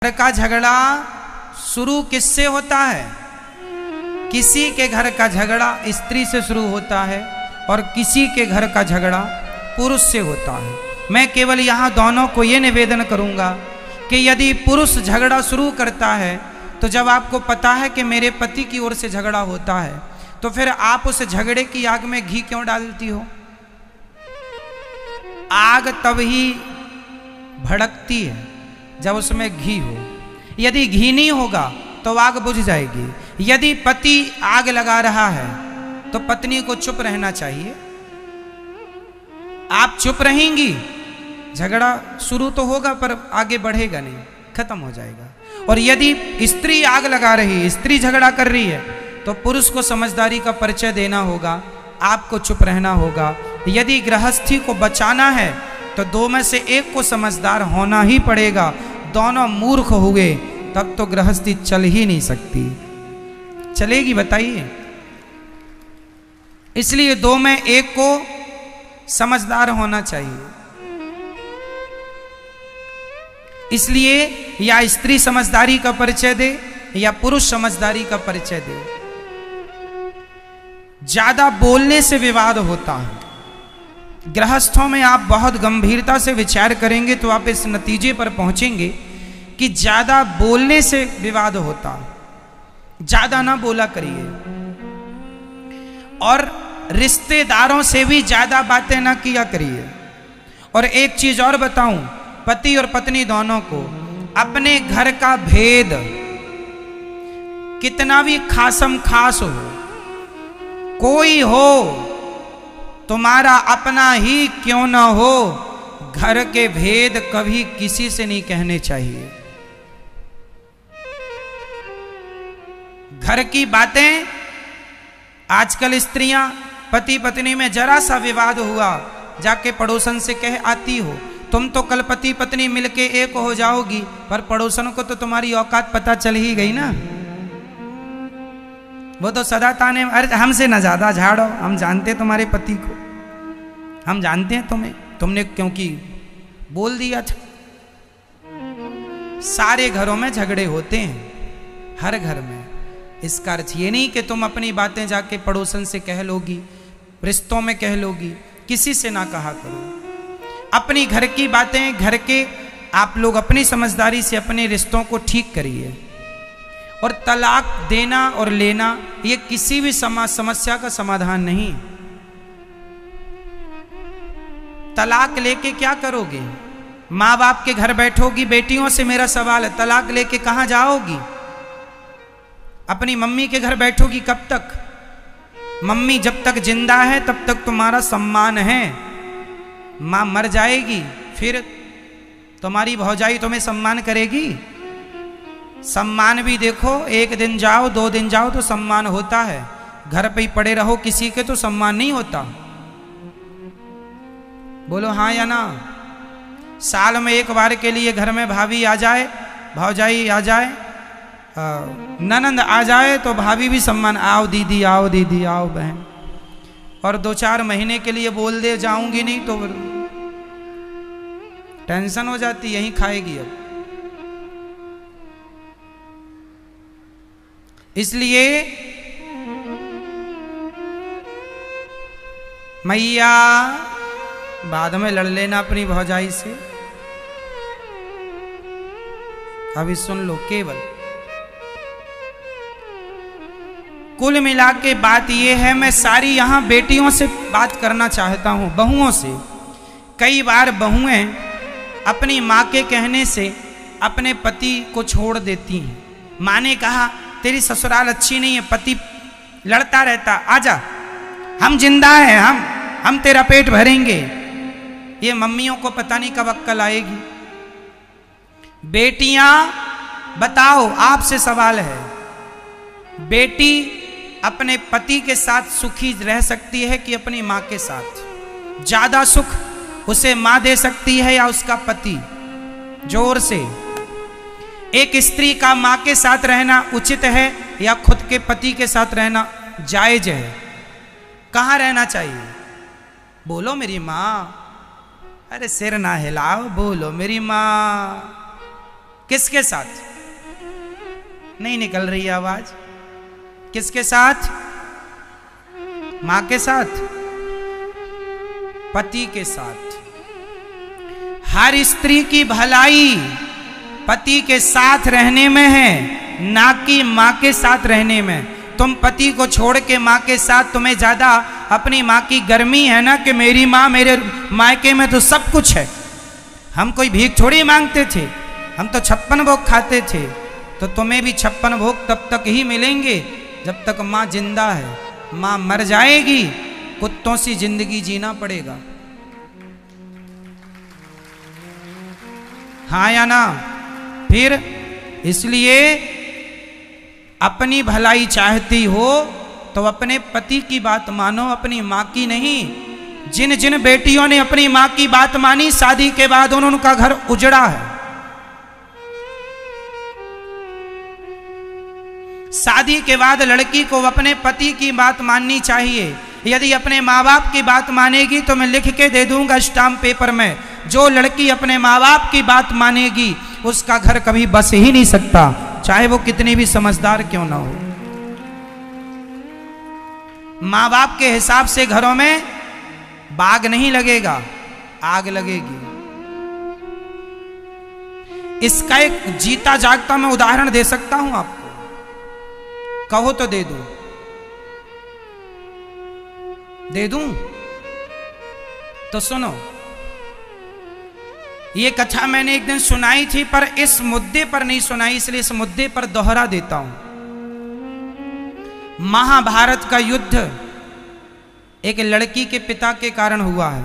घर का झगड़ा शुरू किससे होता है? किसी के घर का झगड़ा स्त्री से शुरू होता है और किसी के घर का झगड़ा पुरुष से होता है। मैं केवल यहाँ दोनों को ये निवेदन करूँगा कि यदि पुरुष झगड़ा शुरू करता है तो जब आपको पता है कि मेरे पति की ओर से झगड़ा होता है तो फिर आप उस झगड़े की आग में घी क्यों डालती हो? आग तब ही भड़कती है जब उसमें घी हो। यदि घी नहीं होगा तो आग बुझ जाएगी। यदि पति आग लगा रहा है तो पत्नी को चुप रहना चाहिए। आप चुप रहेंगी, झगड़ा शुरू तो होगा पर आगे बढ़ेगा नहीं, खत्म हो जाएगा। और यदि स्त्री आग लगा रही है, स्त्री झगड़ा कर रही है, तो पुरुष को समझदारी का परिचय देना होगा, आपको चुप रहना होगा। यदि गृहस्थी को बचाना है तो दो में से एक को समझदार होना ही पड़ेगा। दोनों मूर्ख हुए तब तो गृहस्थी चल ही नहीं सकती। चलेगी बताइए? इसलिए दो में एक को समझदार होना चाहिए। इसलिए या स्त्री समझदारी का परिचय दे या पुरुष समझदारी का परिचय दे। ज्यादा बोलने से विवाद होता है। गृहस्थों में आप बहुत गंभीरता से विचार करेंगे तो आप इस नतीजे पर पहुंचेंगे कि ज्यादा बोलने से विवाद होता है। ज्यादा ना बोला करिए और रिश्तेदारों से भी ज्यादा बातें ना किया करिए। और एक चीज और बताऊं, पति और पत्नी दोनों को अपने घर का भेद कितना भी खासम खास हो, कोई हो, तुम्हारा अपना ही क्यों ना हो, घर के भेद कभी किसी से नहीं कहने चाहिए। घर की बातें, आजकल स्त्रियां पति पत्नी में जरा सा विवाद हुआ जाके पड़ोसन से कह आती हो, तुम तो कल पति पत्नी मिलके एक हो जाओगी, पर पड़ोसन को तो तुम्हारी औकात पता चल ही गई ना। वो तो सदा ताने, अरे हमसे ना ज्यादा झाड़ो, हम जानते तुम्हारे पति को, हम जानते हैं तुम्हें, तुमने क्योंकि बोल दिया था। सारे घरों में झगड़े होते हैं, हर घर में। इसका अर्थ ये नहीं कि तुम अपनी बातें जाके पड़ोसन से कह लोगी, रिश्तों में कह लोगी, किसी से ना कहा करो। अपनी घर की बातें घर के आप लोग अपनी समझदारी से अपने रिश्तों को ठीक करिए। और तलाक देना और लेना ये किसी भी समस्या का समाधान नहीं। तलाक लेके क्या करोगे? माँ बाप के घर बैठोगी? बेटियों से मेरा सवाल है, तलाक लेके कहाँ जाओगी? अपनी मम्मी के घर बैठोगी कब तक? मम्मी जब तक जिंदा है तब तक तुम्हारा सम्मान है। माँ मर जाएगी फिर तुम्हारी भौजाई तुम्हें सम्मान करेगी? सम्मान भी देखो, एक दिन जाओ, 2 दिन जाओ तो सम्मान होता है। घर पे ही पड़े रहो किसी के तो सम्मान नहीं होता। बोलो हाँ या ना? साल में एक बार के लिए घर में भाभी आ जाए, भौजाई आ जाए, ननंद आ जाए तो भाभी भी सम्मान, आओ दीदी, आओ दीदी, आओ बहन। और 2-4 महीने के लिए बोल दे जाऊंगी नहीं तो टेंशन हो जाती, यहीं खाएगी अब। इसलिए मैया बाद में लड़ लेना अपनी भौजाई से, अभी सुन लो। केवल कुल मिला के बात यह है, मैं सारी यहां बेटियों से बात करना चाहता हूं, बहुओं से। कई बार बहुएं अपनी मां के कहने से अपने पति को छोड़ देती हैं। मां ने कहा तेरी ससुराल अच्छी नहीं है, पति लड़ता रहता, आजा, हम जिंदा हैं, हम तेरा पेट भरेंगे। ये मम्मियों को पता नहीं कब अक्ल आएगी। बेटियां बताओ, आपसे सवाल है, बेटी अपने पति के साथ सुखी रह सकती है कि अपनी मां के साथ? ज्यादा सुख उसे मां दे सकती है या उसका पति? जोर से। एक स्त्री का मां के साथ रहना उचित है या खुद के पति के साथ रहना जायज है? कहां रहना चाहिए? बोलो मेरी मां। अरे सिर ना हिलाओ, बोलो मेरी मां। किसके साथ? नहीं निकल रही आवाज। किसके साथ? मां के साथ, पति के साथ। हर स्त्री की भलाई पति के साथ रहने में है, ना कि मां के साथ रहने में। तुम पति को छोड़ के मां के साथ, तुम्हें ज्यादा अपनी मां की गर्मी है ना कि मेरी मां, मेरे मायके में तो सब कुछ है, हम कोई भीख थोड़ी मांगते थे, हम तो 56 भोग खाते थे। तो तुम्हें भी 56 भोग तब तक ही मिलेंगे जब तक मां जिंदा है। मां मर जाएगी, कुत्तों सी जिंदगी जीना पड़ेगा। हाँ या ना? फिर इसलिए अपनी भलाई चाहती हो तो अपने पति की बात मानो, अपनी मां की नहीं। जिन जिन बेटियों ने अपनी मां की बात मानी, शादी के बाद उनका घर उजड़ा है। शादी के बाद लड़की को अपने पति की बात माननी चाहिए। यदि अपने माँ बाप की बात मानेगी तो मैं लिख के दे दूंगा स्टाम्प पेपर में, जो लड़की अपने माँ बाप की बात मानेगी उसका घर कभी बस ही नहीं सकता, चाहे वो कितनी भी समझदार क्यों ना हो। माँ बाप के हिसाब से घरों में बाग नहीं लगेगा, आग लगेगी। इसका एक जीता जागता मैं उदाहरण दे सकता हूं आपको, कहो तो दे दूं? दे दूं? तो सुनो, ये कथा मैंने एक दिन सुनाई थी, पर इस मुद्दे पर नहीं सुनाई, इसलिए इस मुद्दे पर दोहरा देता हूं। महाभारत का युद्ध एक लड़की के पिता के कारण हुआ है।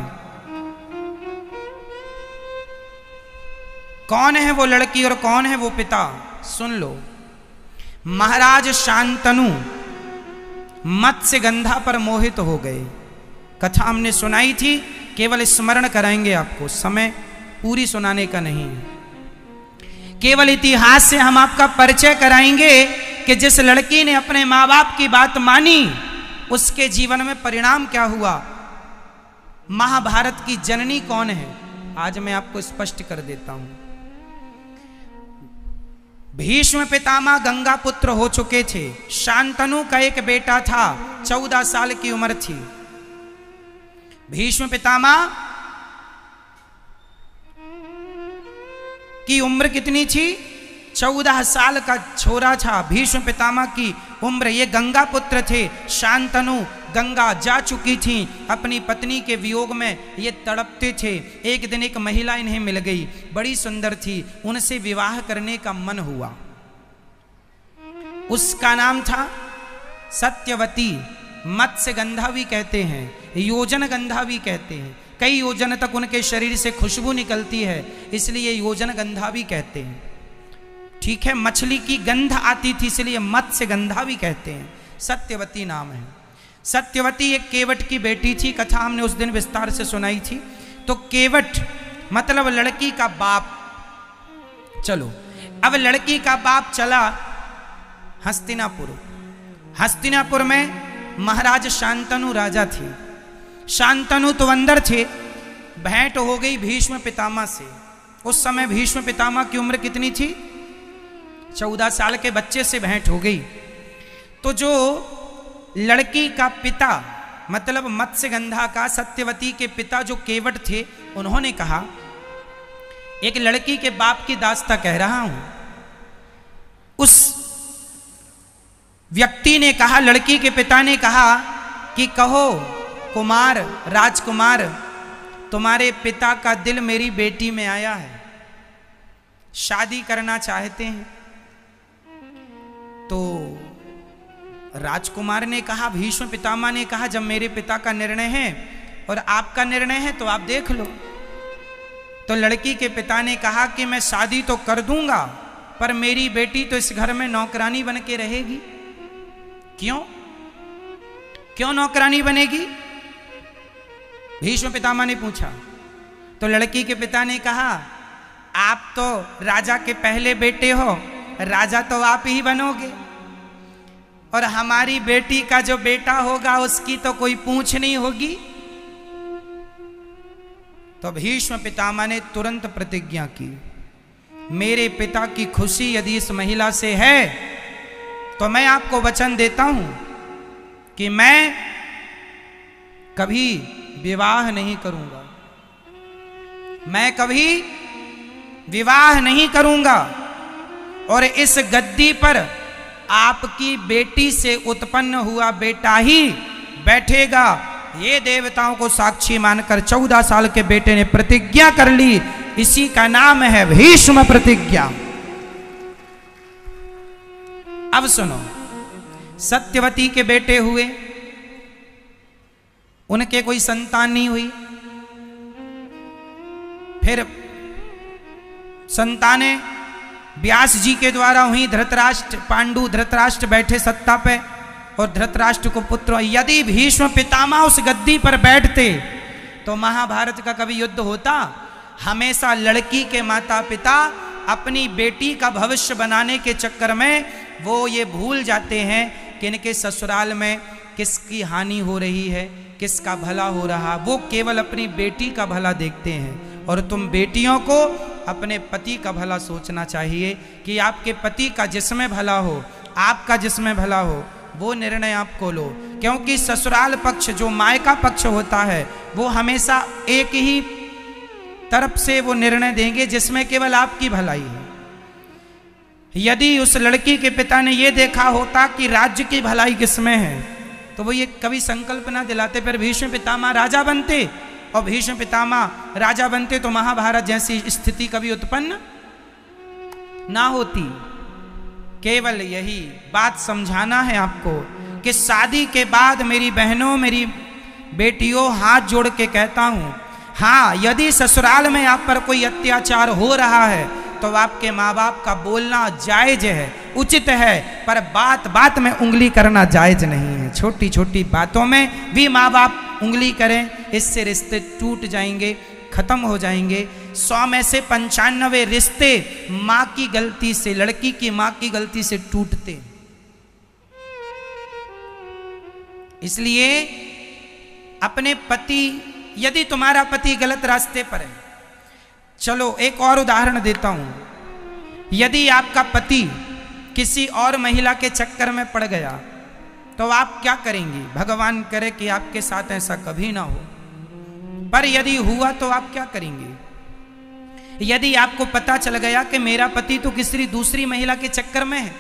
कौन है वो लड़की और कौन है वो पिता? सुन लो। महाराज शांतनु मत्स्यगंधा पर मोहित हो गए। कथा हमने सुनाई थी, केवल स्मरण कराएंगे आपको, समय पूरी सुनाने का नहीं है। केवल इतिहास से हम आपका परिचय कराएंगे कि जिस लड़की ने अपने माँ बाप की बात मानी उसके जीवन में परिणाम क्या हुआ। महाभारत की जननी कौन है आज मैं आपको स्पष्ट कर देता हूं। भीष्म पितामह गंगा पुत्र हो चुके थे। शांतनु का एक बेटा था, 14 साल की उम्र थी। भीष्म पितामह की उम्र कितनी थी? 14 साल का छोरा था भीष्म पितामह की उम्र। ये गंगा पुत्र थे। शांतनु गंगा जा चुकी थी, अपनी पत्नी के वियोग में ये तड़पते थे। एक दिन एक महिला इन्हें मिल गई, बड़ी सुंदर थी, उनसे विवाह करने का मन हुआ। उसका नाम था सत्यवती। मत्स्यगंधा भी कहते हैं, योजन गंधा भी कहते हैं। कई योजन तक उनके शरीर से खुशबू निकलती है, इसलिए योजन गंधा भी कहते हैं। ठीक है, मछली की गंध आती थी इसलिए मत्स्यगंधा भी कहते हैं। सत्यवती नाम है। सत्यवती एक केवट की बेटी थी। कथा हमने उस दिन विस्तार से सुनाई थी। तो केवट मतलब लड़की का बाप। चलो, अब लड़की का बाप चला हस्तिनापुर। हस्तिनापुर में महाराज शांतनु राजा थे। शांतनु तो अंदर थे। भेंट हो गई भीष्म पितामह से। उस समय भीष्म पितामह की उम्र कितनी थी? 14 साल के बच्चे से भेंट हो गई। तो जो लड़की का पिता मतलब मत्स्यगंधा का, सत्यवती के पिता जो केवट थे, उन्होंने कहा, एक लड़की के बाप की दास्ता कह रहा हूं। उस व्यक्ति ने कहा, लड़की के पिता ने कहा कि कहो कुमार, राजकुमार, तुम्हारे पिता का दिल मेरी बेटी में आया है, शादी करना चाहते हैं। तो राजकुमार ने कहा, भीष्म पितामह ने कहा, जब मेरे पिता का निर्णय है और आपका निर्णय है तो आप देख लो। तो लड़की के पिता ने कहा कि मैं शादी तो कर दूंगा, पर मेरी बेटी तो इस घर में नौकरानी बन के रहेगी। क्यों? क्यों नौकरानी बनेगी? भीष्म पितामह ने पूछा। तो लड़की के पिता ने कहा, आप तो राजा के पहले बेटे हो, राजा तो आप ही बनोगे, और हमारी बेटी का जो बेटा होगा उसकी तो कोई पूछ नहीं होगी। तो भीष्म पितामह ने तुरंत प्रतिज्ञा की मेरे पिता की खुशी यदि इस महिला से है तो मैं आपको वचन देता हूं कि मैं कभी विवाह नहीं करूंगा, मैं कभी विवाह नहीं करूंगा और इस गद्दी पर आपकी बेटी से उत्पन्न हुआ बेटा ही बैठेगा। ये देवताओं को साक्षी मानकर 14 साल के बेटे ने प्रतिज्ञा कर ली। इसी का नाम है भीष्म प्रतिज्ञा। अब सुनो, सत्यवती के बेटे हुए, उनके कोई संतान नहीं हुई। फिर संतानें व्यास जी के द्वारा हुई। धृतराष्ट्र, पांडु धृतराष्ट्र बैठे सत्ता पे और धृतराष्ट्र को पुत्र। यदि भीष्म पितामह उस गद्दी पर बैठते तो महाभारत का कभी युद्ध होता? हमेशा लड़की के माता पिता अपनी बेटी का भविष्य बनाने के चक्कर में वो ये भूल जाते हैं कि इनके ससुराल में किसकी हानि हो रही है, किसका भला हो रहा। वो केवल अपनी बेटी का भला देखते हैं। और तुम बेटियों को अपने पति का भला सोचना चाहिए कि आपके पति का जिसमें भला हो, आपका जिसमें भला हो, वो निर्णय आपको लो। क्योंकि ससुराल पक्ष जो मायका पक्ष होता है वो हमेशा एक ही तरफ से वो निर्णय देंगे जिसमें केवल आपकी भलाई है। यदि उस लड़की के पिता ने ये देखा होता कि राज्य की भलाई किसमें है तो वो ये कभी संकल्प ना दिलाते, फिर भीष्म पितामह राजा बनते। और भीष्म पितामह राजा बनते तो महाभारत जैसी स्थिति कभी उत्पन्न ना होती। केवल यही बात समझाना है आपको कि शादी के बाद मेरी बहनों, मेरी बेटियों, हाथ जोड़ के कहता हूं, हाँ, यदि ससुराल में आप पर कोई अत्याचार हो रहा है तो आपके माँ बाप का बोलना जायज है, उचित है, पर बात बात में उंगली करना जायज नहीं है। छोटी छोटी बातों में भी माँ बाप उंगली करें, इससे रिश्ते टूट जाएंगे, खत्म हो जाएंगे। 100 में से 95 रिश्ते माँ की गलती से, लड़की की माँ की गलती से टूटते। इसलिए अपने पति, यदि तुम्हारा पति गलत रास्ते पर है, चलो एक और उदाहरण देता हूं। यदि आपका पति किसी और महिला के चक्कर में पड़ गया तो आप क्या करेंगी? भगवान करे कि आपके साथ ऐसा कभी ना हो, पर यदि हुआ तो आप क्या करेंगे? यदि आपको पता चल गया कि मेरा पति तो किसी दूसरी महिला के चक्कर में है,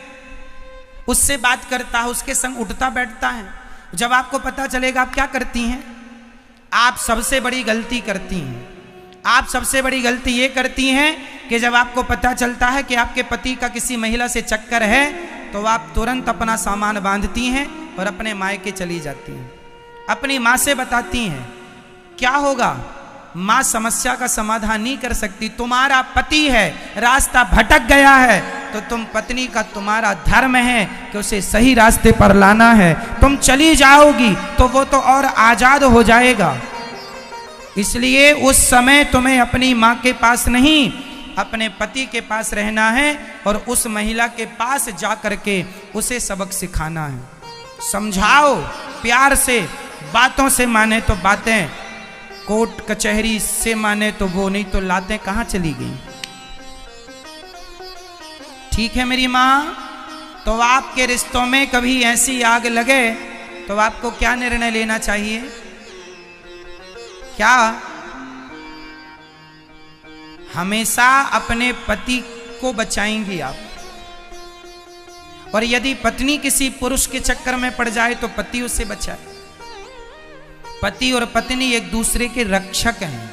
उससे बात करता है, उसके संग उठता बैठता है, जब आपको पता चलेगा आप क्या करती हैं? आप सबसे बड़ी गलती करती हैं। आप सबसे बड़ी गलती ये करती हैं कि जब आपको पता चलता है कि आपके पति का किसी महिला से चक्कर है तो आप तुरंत अपना सामान बांधती हैं और अपने मायके चली जाती हैं। अपनी माँ से बताती हैं। क्या होगा? माँ समस्या का समाधान नहीं कर सकती। तुम्हारा पति है, रास्ता भटक गया है तो तुम पत्नी का, तुम्हारा धर्म है कि उसे सही रास्ते पर लाना है। तुम चली जाओगी तो वो तो और आजाद हो जाएगा। इसलिए उस समय तुम्हें अपनी माँ के पास नहीं, अपने पति के पास रहना है और उस महिला के पास जा करके उसे सबक सिखाना है। समझाओ प्यार से, बातों से माने तो बातें, कोर्ट कचहरी से माने तो वो, नहीं तो लातें कहाँ चली गई। ठीक है मेरी माँ? तो आपके रिश्तों में कभी ऐसी आग लगे तो आपको क्या निर्णय लेना चाहिए? क्या? हमेशा अपने पति को बचाएंगी आप। और यदि पत्नी किसी पुरुष के चक्कर में पड़ जाए तो पति उसे बचाए। पति और पत्नी एक दूसरे के रक्षक हैं।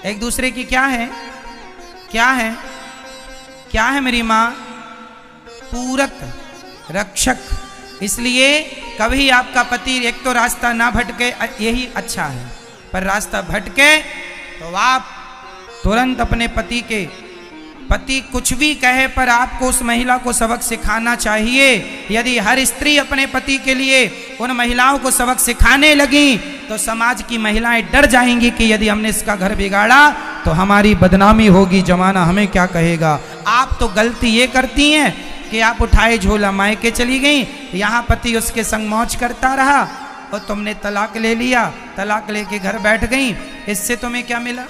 एक दूसरे की क्या है? क्या है? क्या है मेरी माँ? पूरक, रक्षक। इसलिए कभी आपका पति एक तो रास्ता ना भटके, यही अच्छा है, पर रास्ता भटके तो आप तुरंत अपने पति कुछ भी कहे पर आपको उस महिला को सबक सिखाना चाहिए। यदि हर स्त्री अपने पति के लिए उन महिलाओं को सबक सिखाने लगी तो समाज की महिलाएं डर जाएंगी कि यदि हमने इसका घर बिगाड़ा तो हमारी बदनामी होगी, जमाना हमें क्या कहेगा। आप तो गलती ये करती हैं कि आप उठाए झोला मायके चली गई, यहाँ पति उसके संग मौज करता रहा और तुमने तलाक ले लिया, तलाक लेके घर बैठ गई। इससे तुम्हें क्या मिला?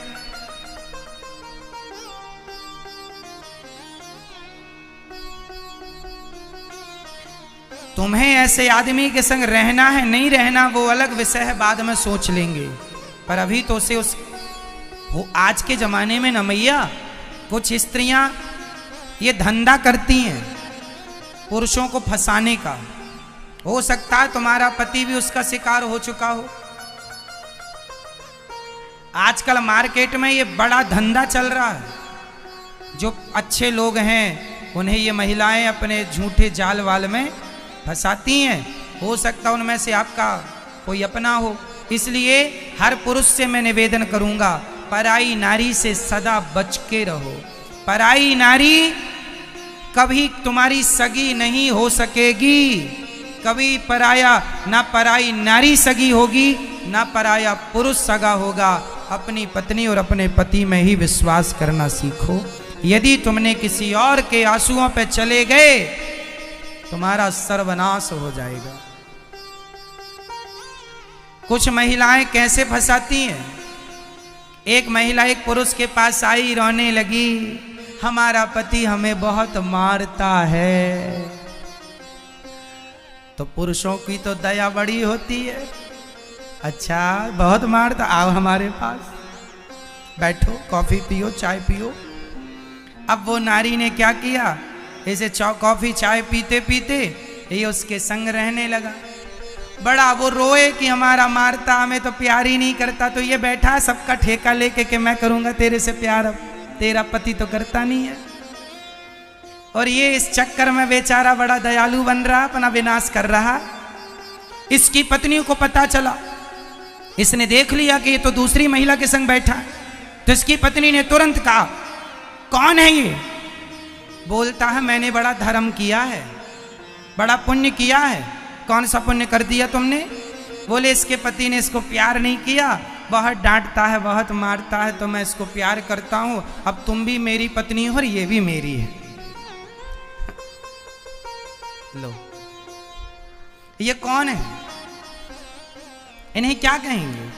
तुम्हें ऐसे आदमी के संग रहना है नहीं रहना वो अलग विषय है, बाद में सोच लेंगे। पर अभी तो उसे वो आज के जमाने में न मैया कुछ स्त्रियां ये धंधा करती हैं पुरुषों को फंसाने का। हो सकता है तुम्हारा पति भी उसका शिकार हो चुका हो। आजकल मार्केट में ये बड़ा धंधा चल रहा है। जो अच्छे लोग हैं उन्हें ये महिलाएं अपने झूठे जाल वाल में फंसाती हैं। हो सकता है उनमें से आपका कोई अपना हो। इसलिए हर पुरुष से मैं निवेदन करूंगा, पराई नारी से सदा बच के रहो। पराई नारी कभी तुम्हारी सगी नहीं हो सकेगी। कभी पराया ना पराई नारी सगी होगी ना पराया पुरुष सगा होगा। अपनी पत्नी और अपने पति में ही विश्वास करना सीखो। यदि तुमने किसी और के आंसुओं पे चले गए तुम्हारा सर्वनाश हो जाएगा। कुछ महिलाएं कैसे फंसाती हैं। एक महिला एक पुरुष के पास आई, रोने लगी, हमारा पति हमें बहुत मारता है। तो पुरुषों की तो दया बड़ी होती है। अच्छा बहुत मारता, आओ हमारे पास बैठो, कॉफी पियो, चाय पियो। अब वो नारी ने क्या किया, ऐसे कॉफी चाय पीते पीते ये उसके संग रहने लगा। बड़ा वो रोए कि हमारा मारता, हमें तो प्यार ही नहीं करता। तो ये बैठा सबका ठेका लेके कि मैं करूंगा तेरे से प्यार, अब तेरा पति तो करता नहीं है। और ये इस चक्कर में बेचारा बड़ा दयालु बन रहा, अपना विनाश कर रहा। इसकी पत्नी को पता चला, इसने देख लिया कि ये तो दूसरी महिला के संग बैठा है। तो इसकी पत्नी ने तुरंत कहा, कौन है ये? बोलता है मैंने बड़ा धर्म किया है, बड़ा पुण्य किया है। कौन सा पुण्य कर दिया तुमने? बोले इसके पति ने इसको प्यार नहीं किया, बहुत डांटता है, बहुत मारता है, तो मैं इसको प्यार करता हूं। अब तुम भी मेरी पत्नी हो और ये भी मेरी है। लो ये कौन है? इन्हें क्या कहेंगे?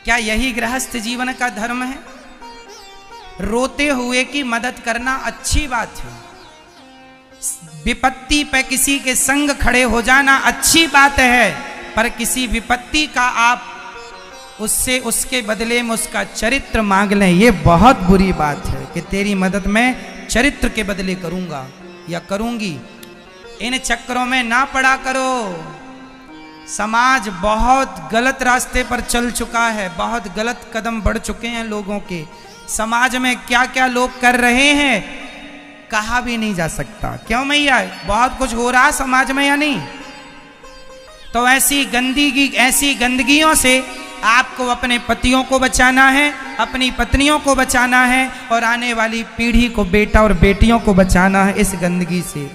क्या यही गृहस्थ जीवन का धर्म है? रोते हुए की मदद करना अच्छी बात है। विपत्ति पे किसी के संग खड़े हो जाना अच्छी बात है, पर किसी विपत्ति का आप उससे उसके बदले में उसका चरित्र मांग लें, ये बहुत बुरी बात है कि तेरी मदद मैं चरित्र के बदले करूंगा या करूंगी। इन चक्करों में ना पड़ा करो। समाज बहुत गलत रास्ते पर चल चुका है, बहुत गलत कदम बढ़ चुके हैं लोगों के। समाज में क्या क्या लोग कर रहे हैं कहा भी नहीं जा सकता। क्यों मैया, बहुत कुछ हो रहा समाज में या नहीं? तो ऐसी गंदगियों से आपको अपने पतियों को बचाना है, अपनी पत्नियों को बचाना है और आने वाली पीढ़ी को, बेटा और बेटियों को बचाना है इस गंदगी से।